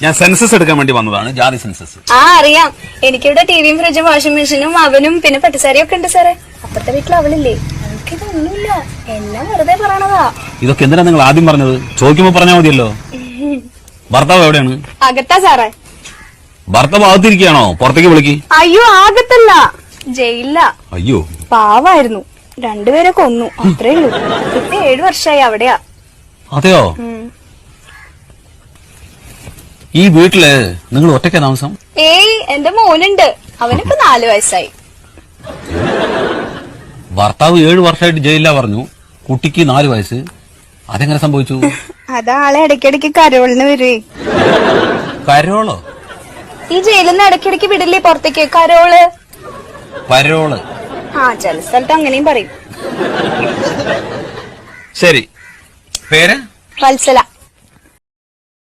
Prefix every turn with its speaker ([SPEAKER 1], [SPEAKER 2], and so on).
[SPEAKER 1] ഞാൻ സെൻസസ് എടുക്കാൻ വേണ്ടി വന്നതാണ്, ജാതി സെൻസസ്.
[SPEAKER 2] ആ അറിയാം, എനിക്കിവിടെ ടിവിയും ഫ്രിഡ്ജും വാഷിംഗ് മെഷീനും അവനും പിന്നെ പട്ടുസാരിയും ഒക്കെ ഉണ്ട് സാറേ. അപ്പുറത്തെ വീട്ടിൽ അവളില്ലേ, അവൾക്കിതൊന്നുമില്ല, എല്ലാം വെറുതെ പറയണതാ.
[SPEAKER 1] ഇതൊക്കെ എന്തിനാ നിങ്ങൾ ആദ്യം പറഞ്ഞത്? ചോദിക്കുമ്പോ പറഞ്ഞാൽ മതിയല്ലോ. ഭർത്താവ് എവിടെയാണ്?
[SPEAKER 2] അകത്താ സാറേ.
[SPEAKER 1] ഭർത്താവ് അകത്തിരിക്കുകയാണോ? പുറത്തേക്ക് വിളിക്ക്.
[SPEAKER 2] അയ്യോ ആകത്തല്ല, ജയിലില്ല.
[SPEAKER 1] അയ്യോ
[SPEAKER 2] പാവായിരുന്നു, രണ്ടുപേരെ കൊന്നു, അത്രേ ഉള്ളൂ. ഇപ്പൊ 7 വർഷമായി അവിടെയാ.
[SPEAKER 1] അതെയോ? ഈ വീട്ടില് നിങ്ങൾ ഒറ്റയ്ക്കാ താമസം?
[SPEAKER 2] ഏയ് എന്റെ മോനുണ്ട്, അവനിപ്പോ 4 വയസ്സായി.
[SPEAKER 1] ഭർത്താവ് 7 വർഷമായിട്ട് ജയിലിലാ പറഞ്ഞു, കുട്ടിക്ക് 4 വയസ്സ്. അതെങ്ങനെ സംഭവിച്ചു?
[SPEAKER 2] അതാളെ ഇടയ്ക്കിടയ്ക്ക് കരോളിന് വരുവേ.
[SPEAKER 1] കരോളോ?
[SPEAKER 2] ഈ ജയിലിൽ നിന്ന് ഇടയ്ക്കിടയ്ക്ക് വിടില്ലേ പുറത്തേക്ക്, കരോള്.
[SPEAKER 1] പരോള്?
[SPEAKER 2] ആ ചില സ്ഥലത്ത് അങ്ങനെയും പറയും.
[SPEAKER 1] ശരി, പേര്?
[SPEAKER 2] വത്സല.